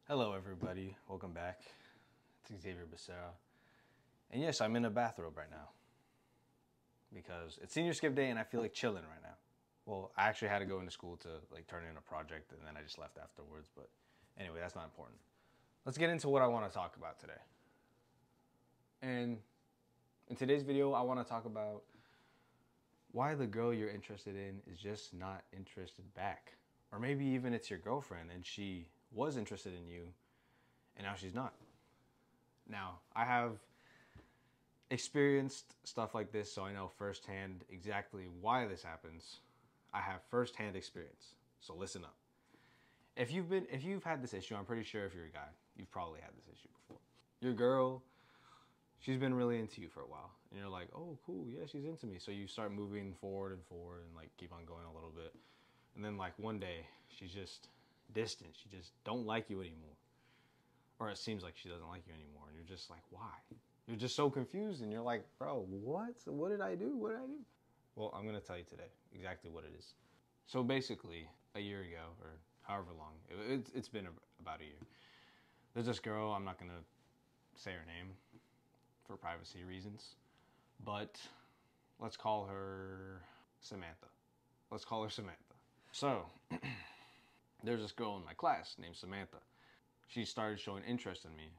Hello everybody, welcome back. It's Xavier Becerra. And yes, I'm in a bathrobe right now because it's senior skip day and I feel like chilling right now. Well, I actually had to go into school to turn in a project and then I just left afterwards, but anyway, that's not important. Let's get into what I want to talk about today. And in today's video, I want to talk about why the girl you're interested in is just not interested back. Or maybe even it's your girlfriend and she was interested in you and now she's not. Now, I have experienced stuff like this, so I know firsthand exactly why this happens. I have firsthand experience, so listen up. If you've had this issue, I'm pretty sure if you're a guy, you've probably had this issue before. Your girl, she's been really into you for a while, and you're like, oh, cool, yeah, she's into me. So you start moving forward and keep on going a little bit, and then one day she's just distant. She just don't like you anymore, or it seems like she doesn't like you anymore, and you're just like, why? You're just so confused, and you're like, bro, what? What did I do? What did I do? Well, I'm gonna tell you today exactly what it is. So basically, a year ago, or however long, it's been about a year. There's this girl, I'm not gonna say her name for privacy reasons, but let's call her Samantha. Let's call her Samantha. So, there's this girl in my class named Samantha. She started showing interest in me.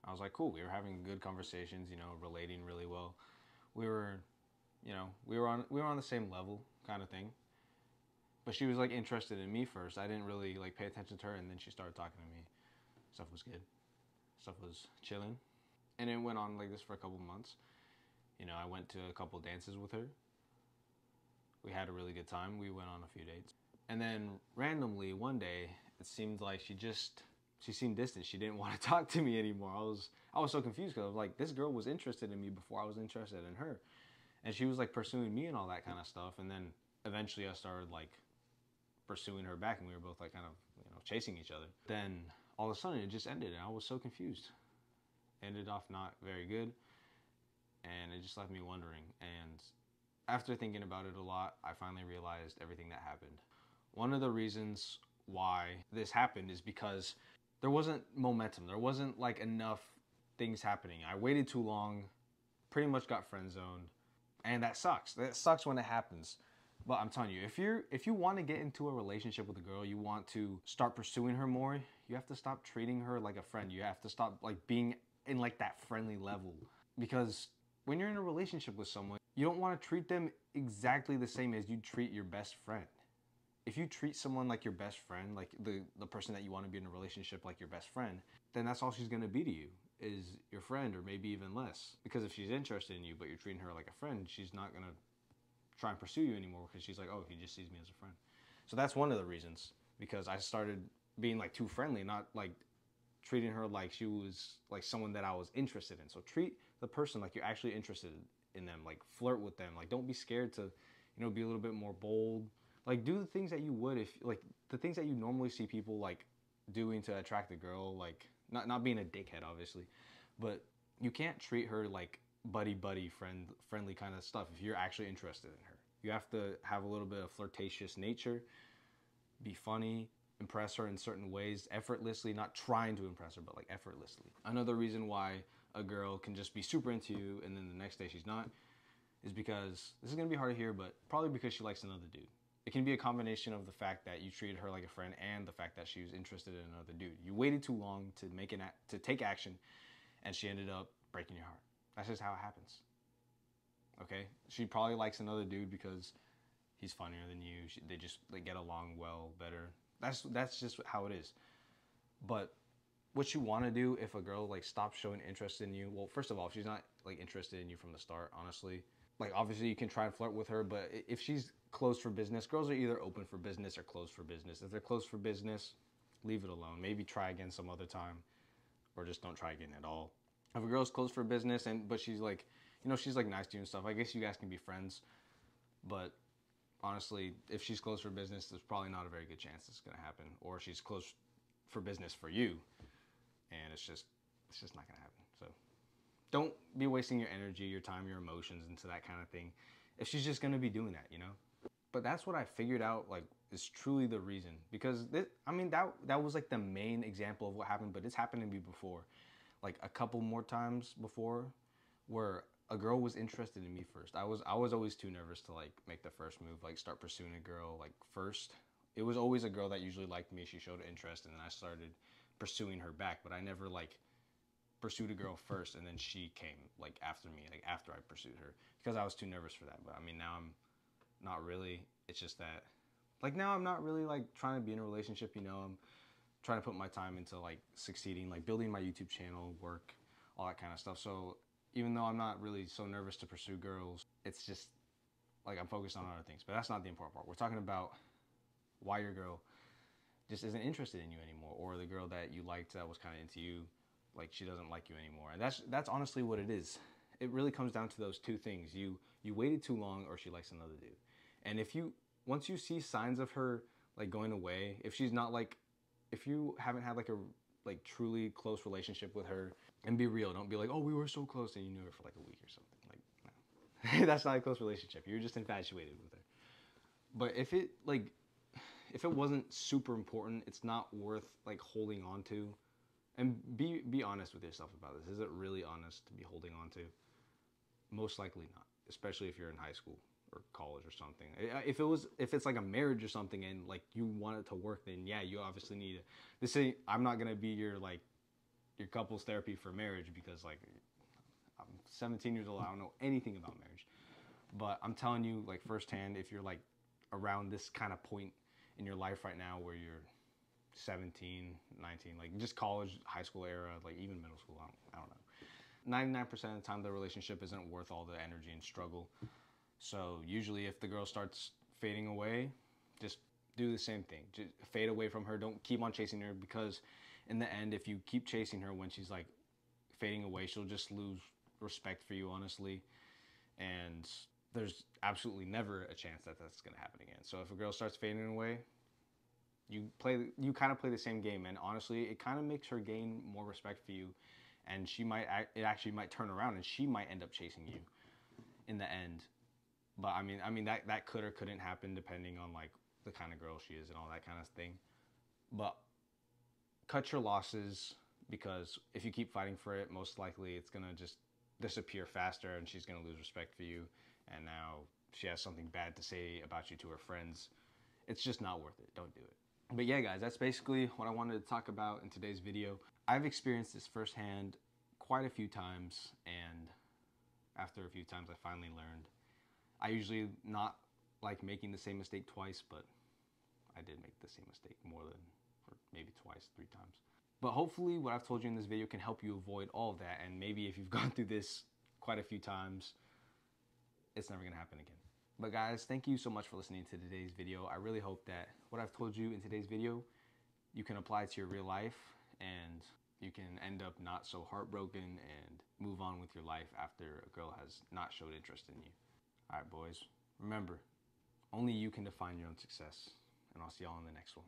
I was like, cool, we were having good conversations, relating really well. We were on the same level kind of thing. But she was interested in me first. I didn't really pay attention to her, and then she started talking to me. Stuff was good. Stuff was chilling. And it went on like this for a couple months. I went to a couple dances with her. We had a really good time. We went on a few dates. And then randomly one day, it seemed like she seemed distant. She didn't want to talk to me anymore. I was so confused because I was like, this girl was interested in me before I was interested in her. And she was pursuing me and all that kind of stuff. And then eventually I started pursuing her back, and we were both kind of chasing each other. Then all of a sudden it just ended, and I was so confused. Ended off not very good, and it just left me wondering. And after thinking about it a lot, I finally realized everything that happened. One of the reasons why this happened is because there wasn't momentum. There wasn't enough things happening. I waited too long, pretty much got friend zoned, and that sucks. That sucks when it happens. But I'm telling you, if you want to get into a relationship with a girl, you want to start pursuing her more, you have to stop treating her like a friend. You have to stop being in that friendly level. Because when you're in a relationship with someone, you don't want to treat them exactly the same as you treat your best friend. If you treat someone like your best friend, like the person that you want to be in a relationship like your best friend, then that's all she's going to be to you, is your friend, or maybe even less. Because if she's interested in you but you're treating her like a friend, she's not going to try and pursue you anymore, because she's like, oh, he just sees me as a friend. So that's one of the reasons, because I started being too friendly, not treating her like she was someone that I was interested in. So treat the person like you're actually interested in them, flirt with them. Don't be scared to be a little bit more bold. Do the things that you would if the things that you normally see people doing to attract a girl, not being a dickhead obviously, but you can't treat her buddy friendly kind of stuff if you're actually interested in her. You have to have a little bit of flirtatious nature, be funny, impress her in certain ways effortlessly, not trying to impress her, but effortlessly. Another reason why a girl can just be super into you and then the next day she's not is because, this is going to be hard to hear, but probably because she likes another dude. It can be a combination of the fact that you treated her like a friend and the fact that she was interested in another dude. You waited too long to take action, and she ended up breaking your heart. That's just how it happens. Okay? She probably likes another dude because he's funnier than you. They just get along well, better. That's just how it is. But what you want to do if a girl stops showing interest in you, well, first of all, if she's not interested in you from the start, honestly, obviously you can try and flirt with her, but if she's closed for business, girls are either open for business or closed for business. If they're closed for business, leave it alone. Maybe try again some other time, or just don't try again at all. If a girl's closed for business but she's she's nice to you and stuff, I guess you guys can be friends. But honestly, if she's closed for business, there's probably not a very good chance it's gonna happen. Or she's closed for business for you, and it's just not gonna happen. So don't be wasting your energy, your time, your emotions into that kind of thing if she's just gonna be doing that, But that's what I figured out is truly the reason. Because I mean, that was like the main example of what happened, but it's happened to me before, like a couple more times before, where a girl was interested in me first. I was always too nervous to like make the first move, like start pursuing a girl like first. It was always a girl that usually liked me. She showed interest, and then I started pursuing her back. But I never like pursued a girl first, and then she came like after me, like after I pursued her, because I was too nervous for that. But I mean, now I'm not really. It's just that, like now I'm not really like trying to be in a relationship. You know, I'm trying to put my time into like succeeding, like building my YouTube channel, work, all that kind of stuff. So even though I'm not really so nervous to pursue girls, it's just like I'm focused on other things. But that's not the important part. We're talking about why your girl just isn't interested in you anymore, or the girl that you liked that was kind of into you, like she doesn't like you anymore. And that's honestly what it is. It really comes down to those two things. You waited too long, or she likes another dude. And if you once you see signs of her like going away, if she's not like, if you haven't had like a like truly close relationship with her, and be real, don't be like, oh, we were so close and you knew her for like a week or something. Like, no. That's not a close relationship. You're just infatuated with her. But if it wasn't super important, it's not worth like holding on to. And be honest with yourself about this. Is it really honest to be holding on to? Most likely not, especially if you're in high school or college or something. If it's like a marriage or something and like you want it to work, then yeah, you obviously need it. This ain't, I'm not gonna be your couples therapy for marriage, because like I'm 17 years old, I don't know anything about marriage. But I'm telling you like firsthand, if you're like around this kind of point in your life right now where you're 17, 19, like just college, high school era, like even middle school, I don't know. 99% of the time the relationship isn't worth all the energy and struggle. So usually if the girl starts fading away, just do the same thing. Just fade away from her. Don't keep on chasing her, because in the end, if you keep chasing her when she's like fading away, she'll just lose respect for you, honestly. And there's absolutely never a chance that that's going to happen again. So if a girl starts fading away, you kind of play the same game, and honestly, it kind of makes her gain more respect for you, and it actually might turn around and she might end up chasing you in the end. But I mean that could or couldn't happen depending on like the kind of girl she is and all that kind of thing. But cut your losses, because if you keep fighting for it, most likely it's gonna just disappear faster, and she's gonna lose respect for you, and now she has something bad to say about you to her friends. It's just not worth it. Don't do it. But yeah, guys, that's basically what I wanted to talk about in today's video. I've experienced this firsthand quite a few times, and after a few times I finally learned. I usually not like making the same mistake twice, but I did make the same mistake more than, or maybe twice, 3 times. But hopefully what I've told you in this video can help you avoid all of that, and maybe if you've gone through this quite a few times, it's never gonna happen again. But guys, thank you so much for listening to today's video. I really hope that what I've told you in today's video, you can apply to your real life, and you can end up not so heartbroken and move on with your life after a girl has not showed interest in you. All right, boys, remember, only you can define your own success, and I'll see y'all in the next one.